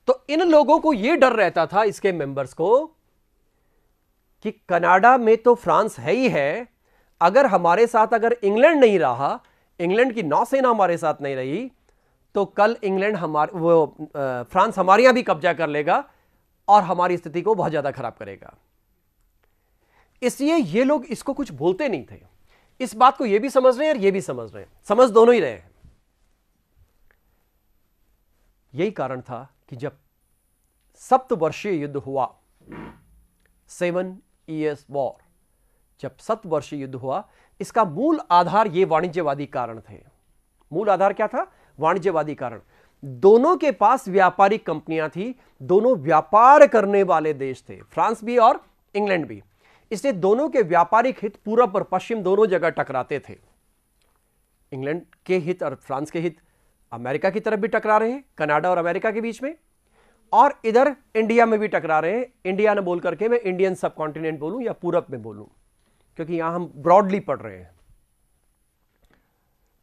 तो इन लोगों को यह डर रहता था, इसके मेंबर्स को, कि कनाडा में तो फ्रांस है ही है, अगर हमारे साथ अगर इंग्लैंड नहीं रहा, इंग्लैंड की नौसेना हमारे साथ नहीं रही, तो कल इंग्लैंड फ्रांस हमारे यहां भी कब्जा कर लेगा और हमारी स्थिति को बहुत ज्यादा खराब करेगा। इसलिए ये लोग इसको कुछ बोलते नहीं थे। इस बात को ये भी समझ रहे हैं और ये भी समझ रहे हैं, समझ दोनों ही रहे हैं। यही कारण था कि जब सप्तवर्षीय युद्ध हुआ, 7 Years वॉर, जब सप्तवर्षीय युद्ध हुआ, इसका मूल आधार ये वाणिज्यवादी कारण थे। मूल आधार क्या था? वाणिज्यवादी कारण। दोनों के पास व्यापारिक कंपनियां थी, दोनों व्यापार करने वाले देश थे, फ्रांस भी और इंग्लैंड भी। इसलिए दोनों के व्यापारिक हित पूरब और पश्चिम दोनों जगह टकराते थे। इंग्लैंड के हित और फ्रांस के हित अमेरिका की तरफ भी टकरा रहे हैं, कनाडा और अमेरिका के बीच में, और इधर इंडिया में भी टकरा रहे हैं। इंडिया ने बोल करके मैं इंडियन सब कॉन्टिनेंट बोलूं या पूरब में बोलूं, क्योंकि यहां हम ब्रॉडली पढ़ रहे हैं।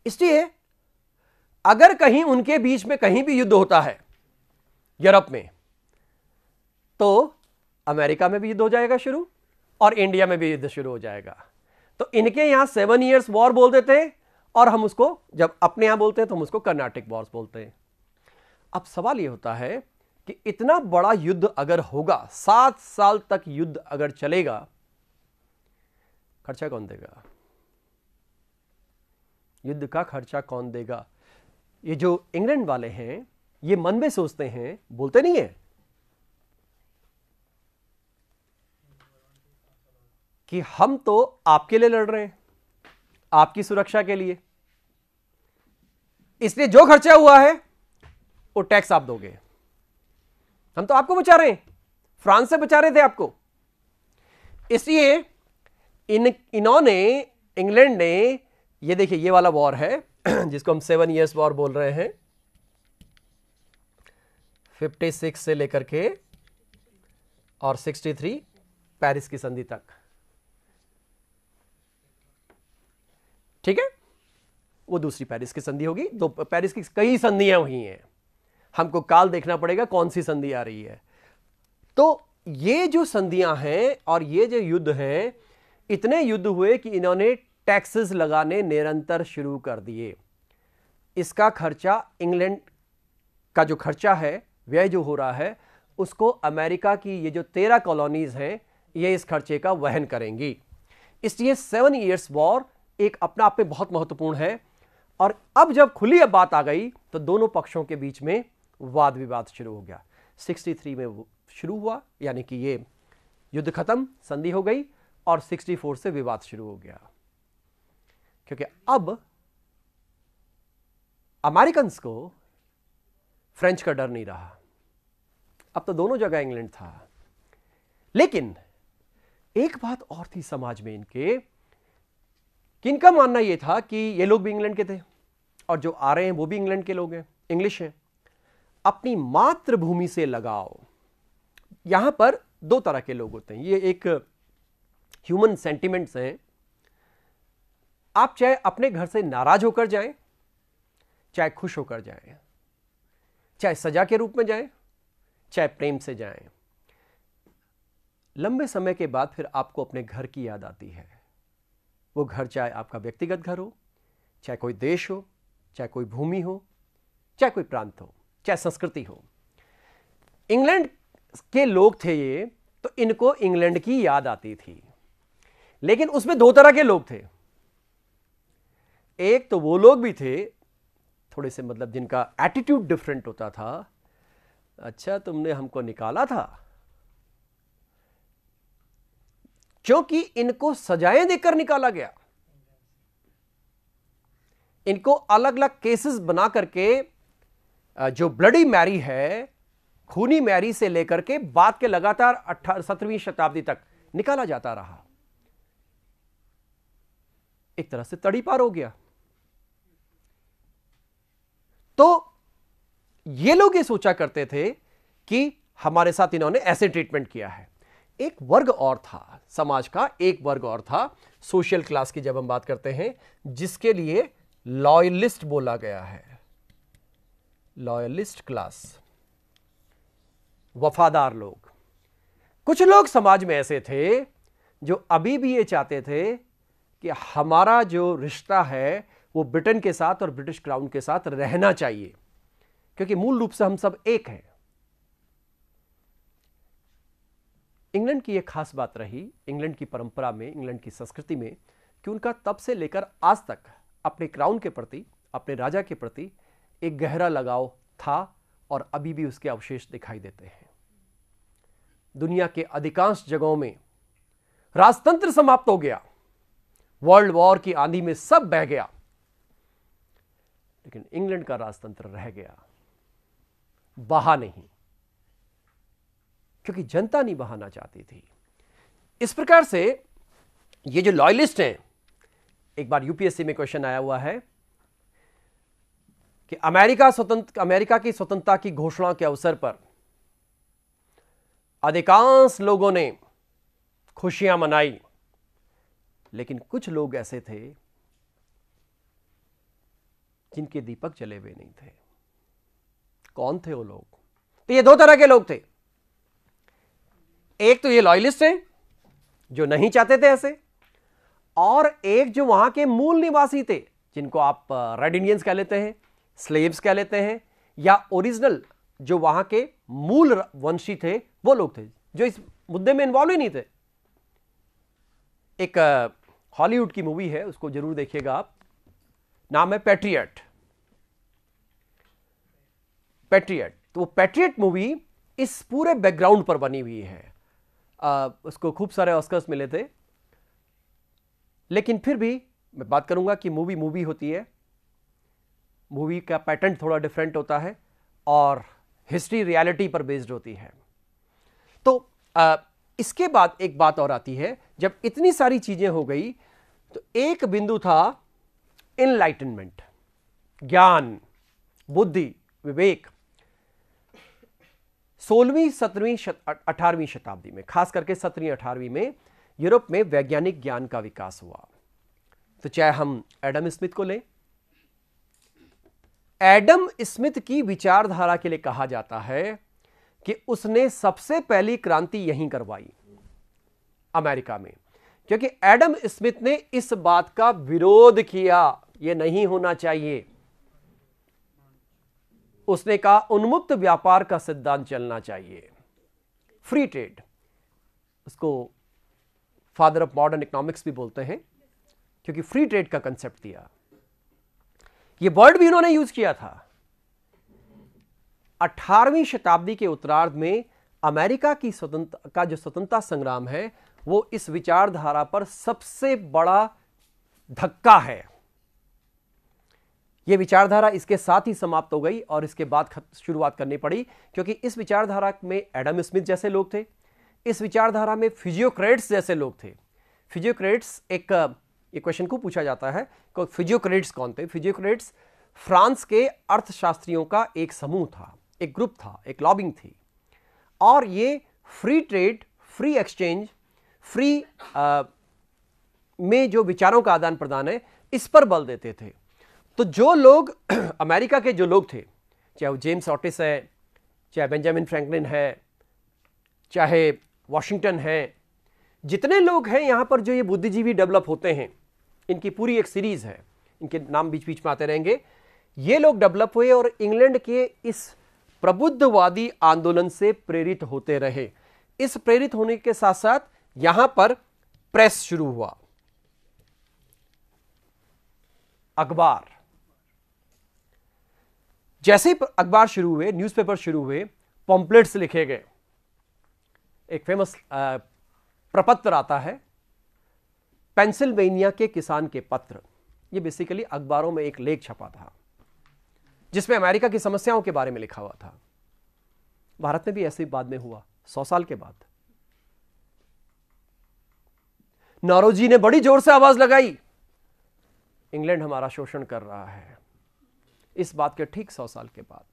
इसलिए अगर कहीं उनके बीच में कहीं भी युद्ध होता है यूरोप में, तो अमेरिका में भी युद्ध हो जाएगा शुरू और इंडिया में भी युद्ध शुरू हो जाएगा। तो इनके यहां 7 Years वॉर बोल देते हैं और हम उसको जब अपने यहां बोलते हैं तो हम उसको कर्नाटिक वॉर्स बोलते हैं। अब सवाल यह होता है कि इतना बड़ा युद्ध अगर होगा, 7 साल तक युद्ध अगर चलेगा, खर्चा कौन देगा? युद्ध का खर्चा कौन देगा? ये जो इंग्लैंड वाले हैं, ये मन में सोचते हैं, बोलते नहीं है कि हम तो आपके लिए लड़ रहे हैं, आपकी सुरक्षा के लिए, इसलिए जो खर्चा हुआ है वो टैक्स आप दोगे। हम तो आपको बचा रहे हैं, फ्रांस से बचा रहे थे आपको। इसलिए इन्होंने, इंग्लैंड ने, ये देखिए ये वाला वॉर है जिसको हम 7 Years वॉर बोल रहे हैं, 56 से लेकर के और 63 पेरिस की संधि तक, ठीक है। वो दूसरी पेरिस की संधि होगी, तो पेरिस की कई संधियां हुई हैं, हमको काल देखना पड़ेगा कौन सी संधि आ रही है। तो ये जो संधियां हैं और ये जो युद्ध हैं, इतने युद्ध हुए कि इन्होंने टैक्सेस लगाने निरंतर शुरू कर दिए। इसका खर्चा, इंग्लैंड का जो खर्चा है, व्यय जो हो रहा है, उसको अमेरिका की ये जो 13 कॉलोनीज हैं, ये इस खर्चे का वहन करेंगी। इसलिए 7 Years वॉर एक अपना आप में बहुत महत्वपूर्ण है। और अब जब खुली अब बात आ गई तो दोनों पक्षों के बीच में वाद विवाद शुरू हो गया। 63 में शुरू हुआ, यानी कि ये युद्ध खत्म, संधि हो गई, और 64 से विवाद शुरू हो गया, क्योंकि अब अमेरिकन्स को फ्रेंच का डर नहीं रहा। अब तो दोनों जगह इंग्लैंड था। लेकिन एक बात और थी समाज में इनके, कि इनका मानना यह था कि ये लोग भी इंग्लैंड के थे और जो आ रहे हैं वो भी इंग्लैंड के लोग हैं, इंग्लिश हैं। अपनी मातृभूमि से लगाओ। यहां पर दो तरह के लोग होते हैं, ये एक ह्यूमन सेंटिमेंट्स हैं। आप चाहे अपने घर से नाराज होकर जाएं, चाहे खुश होकर जाएं, चाहे सजा के रूप में जाएं, चाहे प्रेम से जाएं, लंबे समय के बाद फिर आपको अपने घर की याद आती है। वो घर चाहे आपका व्यक्तिगत घर हो, चाहे कोई देश हो, चाहे कोई भूमि हो, चाहे कोई प्रांत हो, चाहे संस्कृति हो। इंग्लैंड के लोग थे ये, तो इनको इंग्लैंड की याद आती थी। लेकिन उसमें दो तरह के लोग थे। एक तो वो लोग भी थे थोड़े से, मतलब जिनका एटीट्यूड डिफरेंट होता था। अच्छा, तुमने हमको निकाला था, क्योंकि इनको सजाएं देकर निकाला गया। इनको अलग अलग केसेस बना करके, जो ब्लडी मैरी है, खूनी मैरी से लेकर के बाद के लगातार 17वीं शताब्दी तक निकाला जाता रहा। एक तरह से तड़ी पार हो गया। तो ये लोग ये सोचा करते थे कि हमारे साथ इन्होंने ऐसे ट्रीटमेंट किया है। एक वर्ग और था, समाज का एक वर्ग और था, सोशल क्लास की जब हम बात करते हैं, जिसके लिए लॉयलिस्ट बोला गया है। लॉयलिस्ट क्लास, वफादार लोग। कुछ लोग समाज में ऐसे थे जो अभी भी ये चाहते थे कि हमारा जो रिश्ता है वो ब्रिटेन के साथ और ब्रिटिश क्राउन के साथ रहना चाहिए, क्योंकि मूल रूप से हम सब एक हैं। इंग्लैंड की एक खास बात रही इंग्लैंड की परंपरा में, इंग्लैंड की संस्कृति में, कि उनका तब से लेकर आज तक अपने क्राउन के प्रति, अपने राजा के प्रति एक गहरा लगाव था और अभी भी उसके अवशेष दिखाई देते हैं। दुनिया के अधिकांश जगहों में राजतंत्र समाप्त हो गया, वर्ल्ड वॉर की आंधी में सब बह गया, लेकिन इंग्लैंड का राजतंत्र रह गया, बहा नहीं, क्योंकि जनता नहीं बहाना चाहती थी। इस प्रकार से ये जो लॉयलिस्ट हैं, एक बार यूपीएससी में क्वेश्चन आया हुआ है कि अमेरिका की स्वतंत्रता की घोषणा के अवसर पर अधिकांश लोगों ने खुशियां मनाई, लेकिन कुछ लोग ऐसे थे जिनके दीपक जले हुए नहीं थे। कौन थे वो लोग? तो ये दो तरह के लोग थे। एक तो ये लॉयलिस्ट हैं जो नहीं चाहते थे ऐसे, और एक जो वहां के मूल निवासी थे, जिनको आप रेड इंडियंस कह लेते हैं, स्लेव्स कह लेते हैं, या ओरिजिनल जो वहां के मूल वंशी थे, वो लोग थे जो इस मुद्दे में इन्वॉल्व ही नहीं थे। एक हॉलीवुड की मूवी है, उसको जरूर देखिएगा आप, नाम है पैट्रियट। तो वो पैट्रियट मूवी इस पूरे बैकग्राउंड पर बनी हुई है। उसको खूब सारे ऑस्कर्स मिले थे, लेकिन फिर भी मैं बात करूंगा कि मूवी होती है, मूवी का पैटर्न थोड़ा डिफरेंट होता है और हिस्ट्री रियलिटी पर बेस्ड होती है। तो इसके बाद एक बात और आती है, जब इतनी सारी चीजें हो गई तो एक बिंदु था इनलाइटनमेंट, ज्ञान, बुद्धि, विवेक। 16वीं 17वीं 18वीं शताब्दी में, खास करके 17वीं 18वीं में यूरोप में वैज्ञानिक ज्ञान का विकास हुआ। तो चाहे हम एडम स्मिथ को लें, एडम स्मिथ की विचारधारा के लिए कहा जाता है कि उसने सबसे पहली क्रांति यहीं करवाई, अमेरिका में, क्योंकि एडम स्मिथ ने इस बात का विरोध किया, यह नहीं होना चाहिए। उसने कहा उन्मुक्त व्यापार का सिद्धांत चलना चाहिए, फ्री ट्रेड। उसको फादर ऑफ मॉडर्न इकोनॉमिक्स भी बोलते हैं, क्योंकि फ्री ट्रेड का कंसेप्ट दिया। यह वर्ड भी उन्होंने यूज किया था। 18वीं शताब्दी के उत्तरार्ध में अमेरिका की जो स्वतंत्रता संग्राम है, वो इस विचारधारा पर सबसे बड़ा धक्का है। यह विचारधारा इसके साथ ही समाप्त हो गई और इसके बाद शुरुआत करनी पड़ी, क्योंकि इस विचारधारा में एडम स्मिथ जैसे लोग थे, इस विचारधारा में फिजियोक्रेट्स जैसे लोग थे। फिजियोक्रेट्स, एक ये क्वेश्चन को पूछा जाता है कि फिजियोक्रेट्स कौन थे? फिजियोक्रेट्स फ्रांस के अर्थशास्त्रियों का एक समूह था, एक ग्रुप था, एक लॉबिंग थी, और ये free trade, free exchange, free में जो विचारों का आदान प्रदान है, इस पर बल देते थे। तो जो लोग अमेरिका के जो लोग थे, चाहे वो जेम्स ऑटिस है, चाहे बेंजामिन फ्रैंकलिन है, चाहे वॉशिंगटन है, जितने लोग हैं यहां पर जो ये बुद्धिजीवी डेवलप होते हैं, इनकी पूरी एक सीरीज है, इनके नाम बीच बीच में आते रहेंगे। ये लोग डेवलप हुए और इंग्लैंड के इस प्रबुद्धवादी आंदोलन से प्रेरित होते रहे। इस प्रेरित होने के साथ साथ यहां पर प्रेस शुरू हुआ, अखबार। जैसे ही अखबार शुरू हुए, न्यूज़पेपर शुरू हुए, पॉम्पलेट्स लिखे गए। एक फेमस प्रपत्र आता है, पेंसिल्वेनिया के किसान के पत्र। ये बेसिकली अखबारों में एक लेख छपा था जिसमें अमेरिका की समस्याओं के बारे में लिखा हुआ था। भारत में भी ऐसे ही बाद में हुआ, 100 साल के बाद। नौरोजी ने बड़ी जोर से आवाज लगाई, इंग्लैंड हमारा शोषण कर रहा है। इस बात के ठीक 100 साल के बाद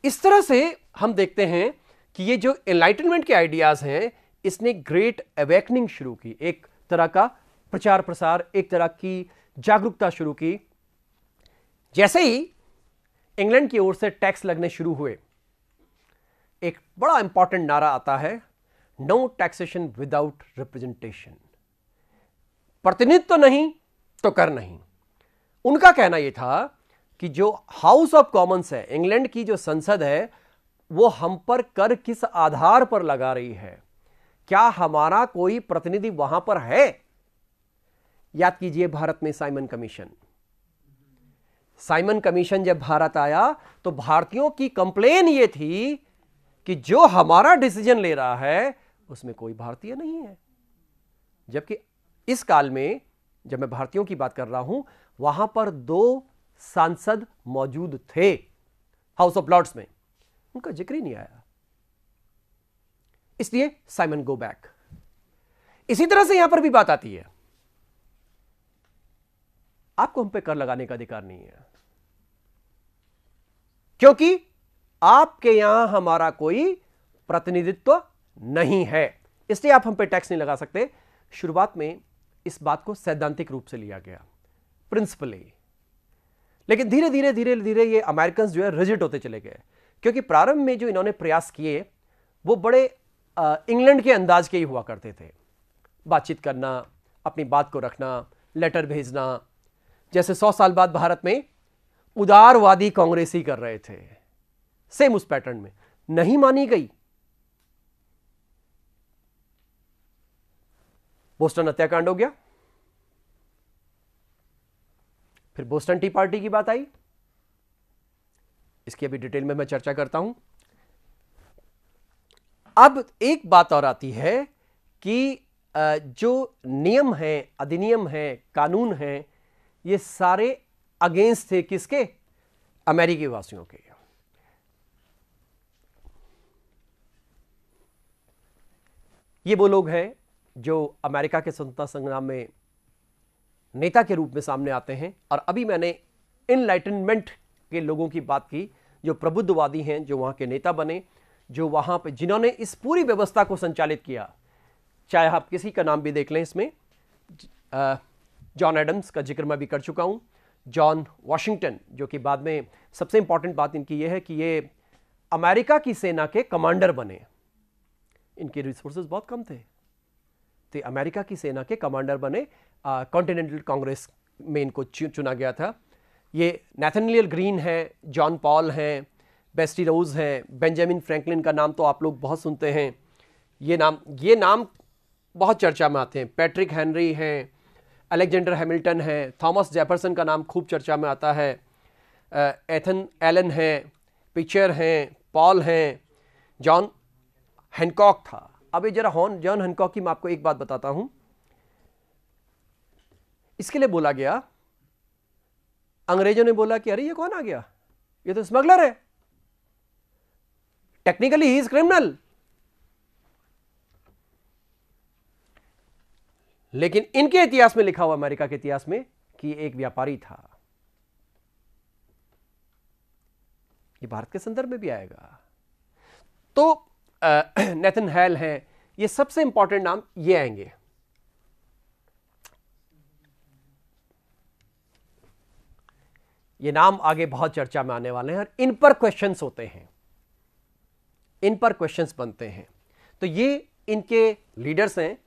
इस तरह से हम देखते हैं कि ये जो एनलाइटनमेंट के आइडियाज हैं, इसने ग्रेट अवेकनिंग शुरू की, एक तरह का प्रचार प्रसार, एक तरह की जागरूकता शुरू की। जैसे ही इंग्लैंड की ओर से टैक्स लगने शुरू हुए, एक बड़ा इंपॉर्टेंट नारा आता है, नो टैक्सेशन विदाउट रिप्रेजेंटेशन। प्रतिनिधित्व तो नहीं तो कर नहीं। उनका कहना यह था कि जो हाउस ऑफ कॉमन्स है, इंग्लैंड की जो संसद है, वो हम पर कर किस आधार पर लगा रही है? क्या हमारा कोई प्रतिनिधि वहां पर है? याद कीजिए भारत में साइमन कमीशन। साइमन कमीशन जब भारत आया तो भारतीयों की कंप्लेन यह थी कि जो हमारा डिसीजन ले रहा है उसमें कोई भारतीय नहीं है। जबकि इस काल में जब मैं भारतीयों की बात कर रहा हूं, वहां पर 2 सांसद मौजूद थे हाउस ऑफ लॉर्ड्स में, उनका जिक्र ही नहीं आया। इसलिए साइमन गो बैक। इसी तरह से यहां पर भी बात आती है, आपको हम पे कर लगाने का अधिकार नहीं है, क्योंकि आपके यहां हमारा कोई प्रतिनिधित्व नहीं है, इसलिए आप हम पे टैक्स नहीं लगा सकते। शुरुआत में इस बात को सैद्धांतिक रूप से लिया गया, प्रिंसिपली, लेकिन धीरे धीरे धीरे धीरे ये अमेरिकन जो है रिजिड होते चले गए, क्योंकि प्रारंभ में जो इन्होंने प्रयास किए वो बड़े इंग्लैंड के अंदाज के ही हुआ करते थे। बातचीत करना, अपनी बात को रखना, लेटर भेजना, जैसे 100 साल बाद भारत में उदारवादी कांग्रेसी कर रहे थे, सेम उस पैटर्न में। नहीं मानी गई, बोस्टन हत्याकांड हो गया, फिर बोस्टन टी पार्टी की बात आई, इसकी अभी डिटेल में मैं चर्चा करता हूं। अब एक बात और आती है कि जो नियम है, अधिनियम है, कानून है, ये सारे अगेंस्ट थे किसके? अमेरिकी वासियों के। ये वो लोग हैं जो अमेरिका के स्वतंत्रता संग्राम में नेता के रूप में सामने आते हैं। और अभी मैंने इनलाइटनमेंट के लोगों की बात की, जो प्रबुद्धवादी हैं, जो वहां के नेता बने, जो वहां पे जिन्होंने इस पूरी व्यवस्था को संचालित किया। चाहे आप किसी का नाम भी देख लें, इसमें जॉन एडम्स का जिक्र मैं भी कर चुका हूं, जॉन वॉशिंगटन, जो कि बाद में सबसे इंपॉर्टेंट बात इनकी यह है कि ये अमेरिका की सेना के कमांडर बने। इनके रिसोर्सेज बहुत कम थे, तो अमेरिका की सेना के कमांडर बने। कॉन्टिनेंटल कांग्रेस में इनको चुना गया था। ये नैथनियल ग्रीन है, जॉन पॉल हैं, बेस्टी रोज हैं, बेंजामिन फ्रैंकलिन का नाम तो आप लोग बहुत सुनते हैं। ये नाम बहुत चर्चा में आते हैं। पैट्रिक हेनरी हैं, अलेक्जेंडर हैमिल्टन है, थॉमस जेफरसन का नाम खूब चर्चा में आता है, एथन एलन है, पिचर हैं, पॉल हैं, जॉन हैनकॉक था। अब ये जरा जॉन हैनकॉक की मैं आपको एक बात बताता हूं। इसके लिए बोला गया, अंग्रेजों ने बोला कि अरे ये कौन आ गया, ये तो स्मगलर है, टेक्निकली ही इज क्रिमिनल। लेकिन इनके इतिहास में लिखा हुआ, अमेरिका के इतिहास में, कि एक व्यापारी था। ये भारत के संदर्भ में भी आएगा। तो नेथन हेल है, ये सबसे इंपॉर्टेंट नाम ये आएंगे। ये नाम आगे बहुत चर्चा में आने वाले हैं और इन पर क्वेश्चंस होते हैं, इन पर क्वेश्चंस बनते हैं। तो ये इनके लीडर्स हैं।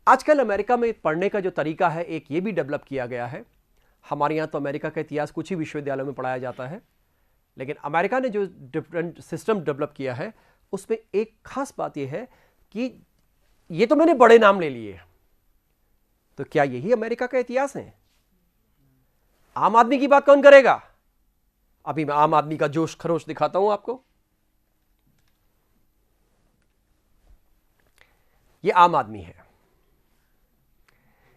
आजकल अमेरिका में पढ़ने का जो तरीका है, एक ये भी डेवलप किया गया है। हमारे यहाँ तो अमेरिका का इतिहास कुछ ही विश्वविद्यालयों में पढ़ाया जाता है, लेकिन अमेरिका ने जो डिफरेंट सिस्टम डेवलप किया है, उसमें एक खास बात यह है कि ये तो मैंने बड़े नाम ले लिए, तो क्या यही अमेरिका का इतिहास है? आम आदमी की बात कौन करेगा? अभी मैं आम आदमी का जोश खरोश दिखाता हूं आपको। ये आम आदमी है।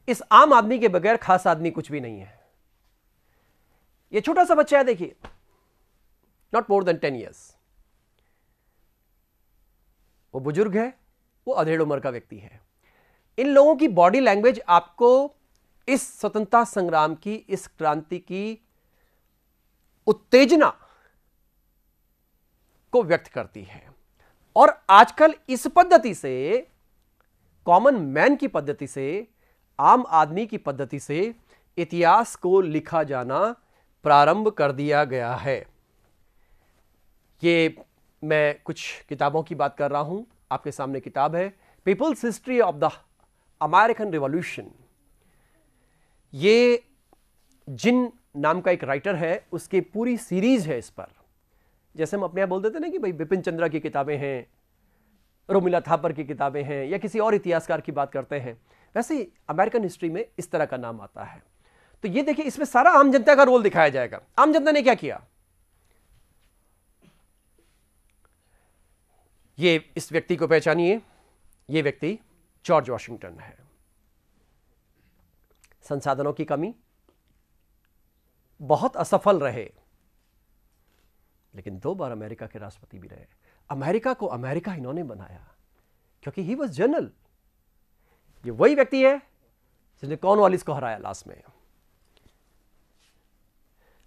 इस आम आदमी के बगैर खास आदमी कुछ भी नहीं है। ये छोटा सा बच्चा है, देखिए, नॉट मोर देन 10 ईयर्स। वो बुजुर्ग है, वो अधेड़ उम्र का व्यक्ति है। इन लोगों की बॉडी लैंग्वेज आपको इस स्वतंत्रता संग्राम की, इस क्रांति की उत्तेजना को व्यक्त करती है। और आजकल इस पद्धति से, कॉमन मैन की पद्धति से, आम आदमी की पद्धति से इतिहास को लिखा जाना प्रारंभ कर दिया गया है। ये मैं कुछ किताबों की बात कर रहा हूं। आपके सामने किताब है people's history of the American revolution. ये जिन नाम का एक राइटर है, उसकी पूरी सीरीज है इस पर। जैसे हम अपने यहाँ बोल देते ना कि भाई बिपिन चंद्रा की किताबें हैं, रोमिला थापर की किताबें हैं, या किसी और इतिहासकार की बात करते हैं, वैसे ही अमेरिकन हिस्ट्री में इस तरह का नाम आता है। तो ये देखिए, इसमें सारा आम जनता का रोल दिखाया जाएगा। आम जनता ने क्या किया, ये इस व्यक्ति को पहचानिए। ये व्यक्ति जॉर्ज वॉशिंगटन है। संसाधनों की कमी, बहुत असफल रहे, लेकिन 2 बार अमेरिका के राष्ट्रपति भी रहे। अमेरिका को अमेरिका इन्होंने बनाया क्योंकि ही वॉज जनरल। ये वही व्यक्ति है जिसने कॉर्नवालिस को हराया लास्ट में।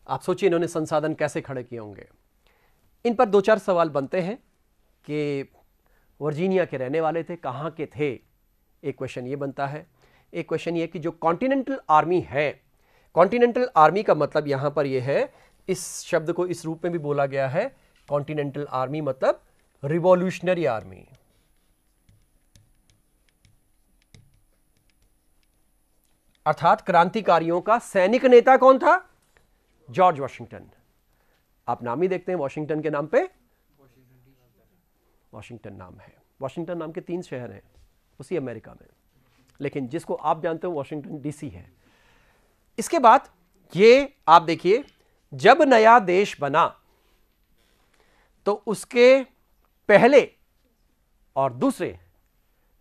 आप सोचिए इन्होंने संसाधन कैसे खड़े किए होंगे। इन पर 2-4 सवाल बनते हैं कि वर्जीनिया के रहने वाले थे, कहां के थे। एक क्वेश्चन ये बनता है। एक क्वेश्चन ये कि जो कॉन्टिनेंटल आर्मी है, कॉन्टिनेंटल आर्मी का मतलब यहां पर यह है, इस शब्द को इस रूप में भी बोला गया है, कॉन्टिनेंटल आर्मी मतलब रिवॉल्यूशनरी आर्मी। अर्थात क्रांतिकारियों का सैनिक नेता कौन था, जॉर्ज वॉशिंगटन। आप नाम ही देखते हैं वॉशिंगटन के नाम पे, वॉशिंगटन नाम है। वॉशिंगटन नाम के 3 शहर हैं उसी अमेरिका में, लेकिन जिसको आप जानते हो वॉशिंगटन डीसी है। इसके बाद ये आप देखिए, जब नया देश बना तो उसके पहले और दूसरे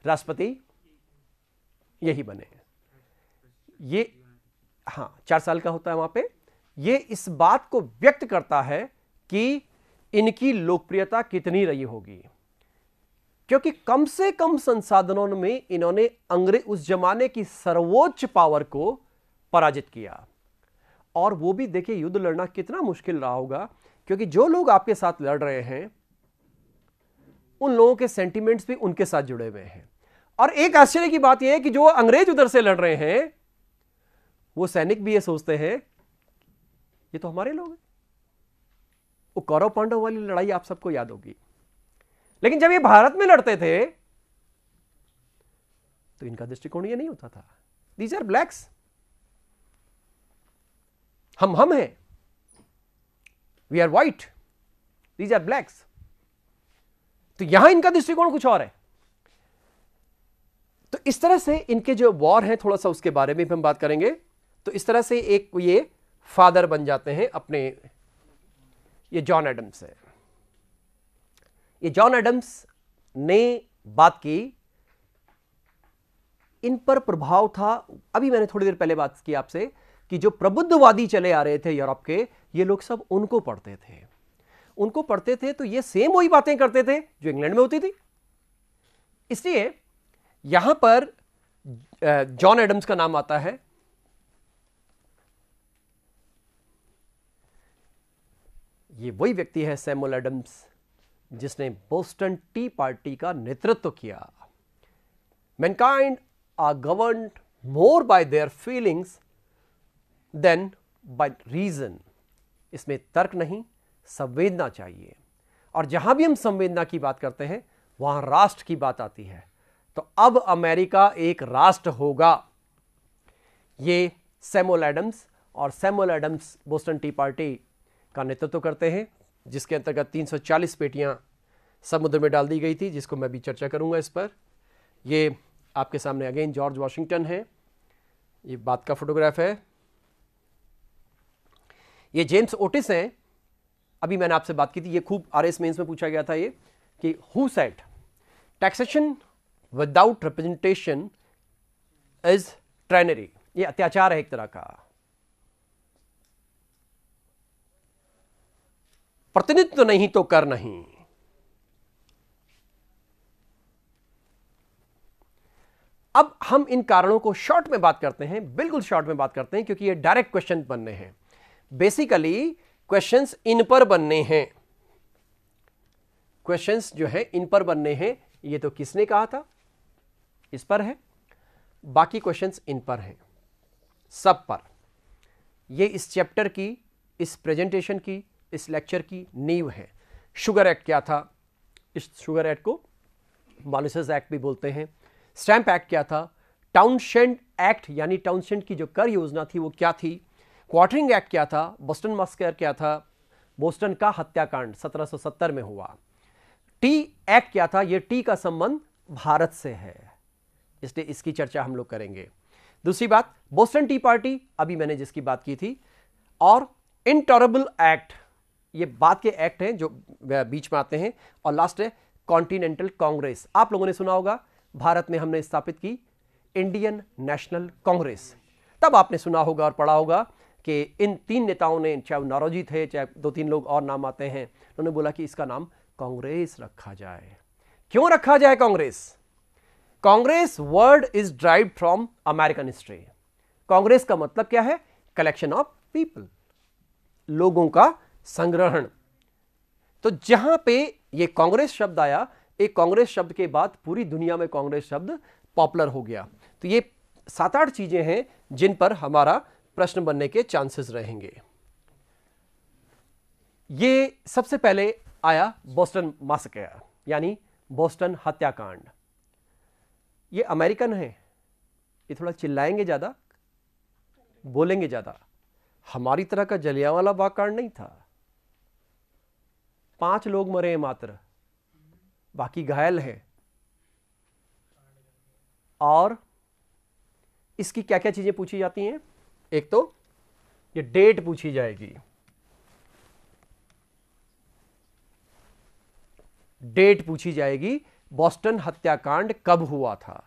राष्ट्रपति यही बने। ये 4 साल का होता है वहां पे। ये इस बात को व्यक्त करता है कि इनकी लोकप्रियता कितनी रही होगी, क्योंकि कम से कम संसाधनों में इन्होंने उस जमाने की सर्वोच्च पावर को पराजित किया। और वो भी देखिए, युद्ध लड़ना कितना मुश्किल रहा होगा, क्योंकि जो लोग आपके साथ लड़ रहे हैं उन लोगों के सेंटिमेंट्स भी उनके साथ जुड़े हुए हैं। और एक आश्चर्य की बात यह है कि जो अंग्रेज उधर से लड़ रहे हैं, वो सैनिक भी ये सोचते हैं ये तो हमारे लोग हैं। वो कौरव पांडव वाली लड़ाई आप सबको याद होगी। लेकिन जब ये भारत में लड़ते थे तो इनका दृष्टिकोण ये नहीं होता था। दीज आर ब्लैक्स, हम हैं, we are white, these are blacks. तो यहां इनका दृष्टिकोण कुछ और है। तो इस तरह से इनके जो वॉर हैं, थोड़ा सा उसके बारे में भी हम बात करेंगे। तो इस तरह से एक ये फादर बन जाते हैं अपने, ये जॉन एडम्स है। ये जॉन एडम्स ने बात की, इन पर प्रभाव था। अभी मैंने थोड़ी देर पहले बात की आपसे कि जो प्रबुद्धवादी चले आ रहे थे यूरोप के, ये लोग सब उनको पढ़ते थे। तो ये सेम वही बातें करते थे जो इंग्लैंड में होती थी। इसलिए यहां पर जॉन एडम्स का नाम आता है। ये वही व्यक्ति है, सैमुअल एडम्स, जिसने बोस्टन टी पार्टी का नेतृत्व किया। Mankind are governed more by their feelings than by reason. इसमें तर्क नहीं, संवेदना चाहिए। और जहां भी हम संवेदना की बात करते हैं वहां राष्ट्र की बात आती है। तो अब अमेरिका एक राष्ट्र होगा। ये सैमुअल एडम्स, और Samuel Adams Boston tea party का नेतृत्व करते हैं, जिसके अंतर्गत 340 पेटियां समुद्र में डाल दी गई थी, जिसको मैं भी चर्चा करूंगा इस पर। ये आपके सामने अगेन जॉर्ज वॉशिंगटन है। ये बात का फोटोग्राफ है। ये जेम्स ओटिस हैं। अभी मैंने आपसे बात की थी, ये खूब आरएस मेंस में पूछा गया था, ये कि who said taxation without representation is tyranny. ये अत्याचार है एक तरह का। प्रतिनिधित्व नहीं तो कर नहीं। अब हम इन कारणों को शॉर्ट में बात करते हैं, बिल्कुल शॉर्ट में बात करते हैं, क्योंकि ये डायरेक्ट क्वेश्चन बनने हैं। बेसिकली क्वेश्चंस इन पर बनने हैं। क्वेश्चंस जो है इन पर बनने हैं। ये तो किसने कहा था, इस पर है। बाकी क्वेश्चंस इन पर हैं, सब पर। ये इस चैप्टर की, इस प्रेजेंटेशन की, इस लेक्चर की नींव है। शुगर एक्ट क्या था, इस शुगर एक्ट को मॉलिसेस एक्ट भी बोलते हैं। स्टैंप एक्ट क्या था, टाउनशेंड एक्ट यानी टाउनशेंड की जो कर योजना थी वो क्या थी, क्वार्टरिंग एक्ट क्या था, बोस्टन मस्कर क्या था, बोस्टन का हत्याकांड 1770 में हुआ। टी एक्ट क्या था, ये टी का संबंध भारत से है, इसलिए इसकी चर्चा हम लोग करेंगे। दूसरी बात, बोस्टन टी पार्टी, अभी मैंने जिसकी बात की थी, और इंटॉरेबल एक्ट, ये बात के एक्ट हैं जो बीच में आते हैं। और लास्ट है कॉन्टिनेंटल कांग्रेस। आप लोगों ने सुना होगा भारत में हमने स्थापित की इंडियन नेशनल कांग्रेस, तब आपने सुना होगा और पढ़ा होगा कि इन तीन नेताओं ने, चाहे नारोजी थे, चाहे दो तीन लोग और नाम आते हैं, उन्होंने बोला कि इसका नाम कांग्रेस रखा जाए। क्यों रखा जाए Congress? Congress word is derived from American history. Congress का मतलब क्या है? कलेक्शन ऑफ पीपल, लोगों का संग्रहण। तो जहां पे ये कांग्रेस शब्द आया, एक कांग्रेस शब्द के बाद पूरी दुनिया में कांग्रेस शब्द पॉपुलर हो गया। तो ये 7-8 चीजें हैं जिन पर हमारा प्रश्न बनने के चांसेस रहेंगे। ये सबसे पहले आया बोस्टन मैसेकर यानी बोस्टन हत्याकांड। ये अमेरिकन है, ये थोड़ा चिल्लाएंगे ज्यादा, बोलेंगे ज्यादा। हमारी तरह का जलियांवाला बाग कांड नहीं था। 5 लोग मरे हैं मात्र, बाकी घायल हैं। और इसकी क्या क्या चीजें पूछी जाती हैं? एक तो ये डेट पूछी जाएगी, डेट पूछी जाएगी, बोस्टन हत्याकांड कब हुआ था।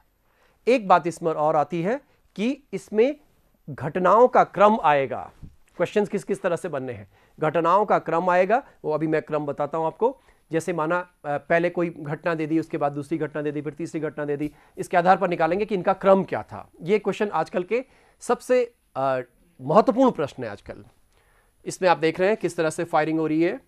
एक बात इसमें और आती है कि इसमें घटनाओं का क्रम आएगा। क्वेश्चंस किस किस तरह से बनने हैं, घटनाओं का क्रम आएगा, वो अभी मैं क्रम बताता हूं आपको। जैसे माना पहले कोई घटना दे दी, उसके बाद दूसरी घटना दे दी, फिर तीसरी घटना दे दी, इसके आधार पर निकालेंगे कि इनका क्रम क्या था। ये क्वेश्चन आजकल के सबसे महत्वपूर्ण प्रश्न है आजकल। इसमें आप देख रहे हैं किस तरह से फायरिंग हो रही है।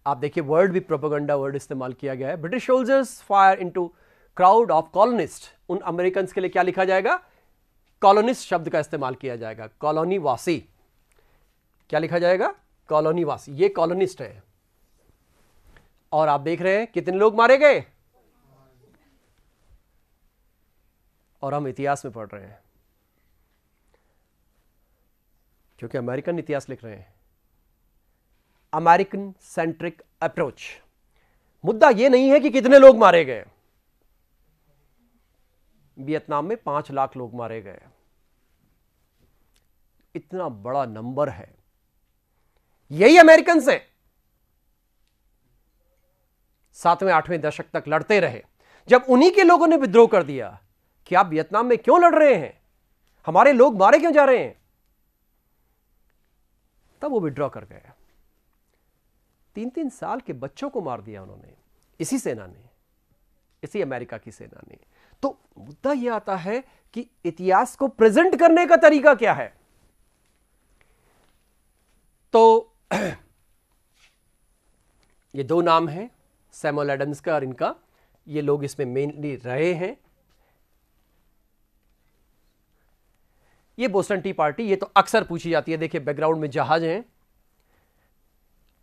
आप देखिए वर्ड भी प्रोपेगेंडा वर्ड इस्तेमाल किया गया है। British soldiers fire into crowd of colonist. उन अमेरिकन के लिए क्या लिखा जाएगा? कॉलोनिस्ट शब्द का इस्तेमाल किया जाएगा, कॉलोनी वासी। क्या लिखा जाएगा? कॉलोनी वासी। ये कॉलोनिस्ट है। और आप देख रहे हैं कितने लोग मारे गए, और हम इतिहास में पढ़ रहे हैं क्योंकि अमेरिकन इतिहास लिख रहे हैं। American centric approach. मुद्दा यह नहीं है कि कितने लोग मारे गए। वियतनाम में 5 लाख लोग मारे गए, इतना बड़ा नंबर है। यही अमेरिकन हैं 7वें 8वें दशक तक लड़ते रहे। जब उन्हीं के लोगों ने विद्रोह कर दिया कि आप वियतनाम में क्यों लड़ रहे हैं, हमारे लोग मारे क्यों जा रहे हैं, तब वो विद्रोह कर गए। 3-3 साल के बच्चों को मार दिया उन्होंने, इसी सेना ने, इसी अमेरिका की सेना ने। तो मुद्दा यह आता है कि इतिहास को प्रेजेंट करने का तरीका क्या है। तो ये 2 नाम हैं, सैमुअल एडम्स का और इनका। ये लोग इसमें मेनली रहे हैं। ये बोस्टन टी पार्टी, ये तो अक्सर पूछी जाती है। देखिए बैकग्राउंड में जहाज हैं,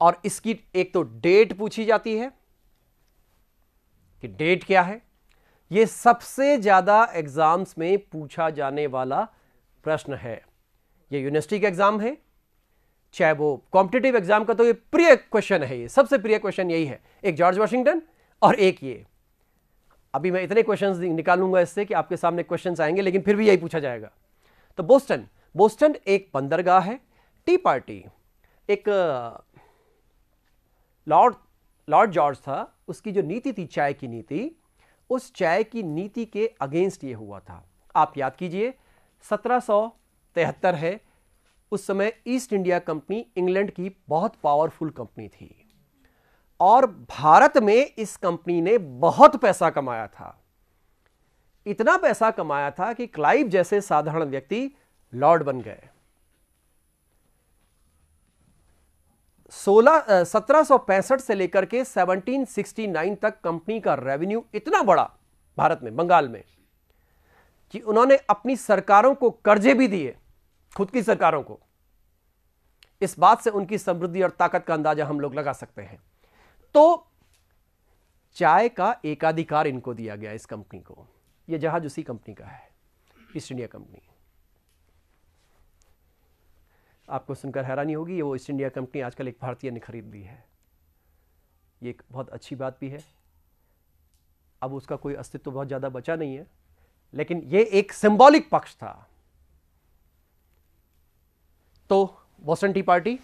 और इसकी एक तो डेट पूछी जाती है कि डेट क्या है। यह सबसे ज्यादा एग्जाम्स में पूछा जाने वाला प्रश्न है। यह यूनिवर्सिटी का एग्जाम है, चाहे वो कॉम्पिटिटिव एग्जाम का, तो ये प्रिय क्वेश्चन है। ये सबसे प्रिय क्वेश्चन यही है, एक जॉर्ज वाशिंगटन और एक ये। अभी मैं इतने क्वेश्चंस निकालूंगा इससे कि आपके सामने क्वेश्चंस आएंगे, लेकिन फिर भी यही पूछा जाएगा। तो बोस्टन एक बंदरगाह है। टी पार्टी एक लॉर्ड जॉर्ज था, उसकी जो नीति थी चाय की नीति, उस चाय की नीति के अगेंस्ट ये हुआ था। आप याद कीजिए 1773 है, उस समय ईस्ट इंडिया कंपनी इंग्लैंड की बहुत पावरफुल कंपनी थी, और भारत में इस कंपनी ने बहुत पैसा कमाया था। इतना पैसा कमाया था कि क्लाइव जैसे साधारण व्यक्ति लॉर्ड बन गए। 1765 से लेकर के 1769 तक कंपनी का रेवेन्यू इतना बड़ा भारत में, बंगाल में, कि उन्होंने अपनी सरकारों को कर्जे भी दिए, खुद की सरकारों को। इस बात से उनकी समृद्धि और ताकत का अंदाजा हम लोग लगा सकते हैं। तो चाय का एकाधिकार इनको दिया गया, इस कंपनी को। यह जहाज उसी कंपनी का है, ईस्ट इंडिया कंपनी। आपको सुनकर हैरानी होगी, ये वो ईस्ट इंडिया कंपनी आजकल एक भारतीय ने खरीद ली है। ये एक बहुत अच्छी बात भी है। अब उसका कोई अस्तित्व बहुत ज़्यादा बचा नहीं है, लेकिन ये एक सिंबॉलिक पक्ष था। तो बोस्टन टी पार्टी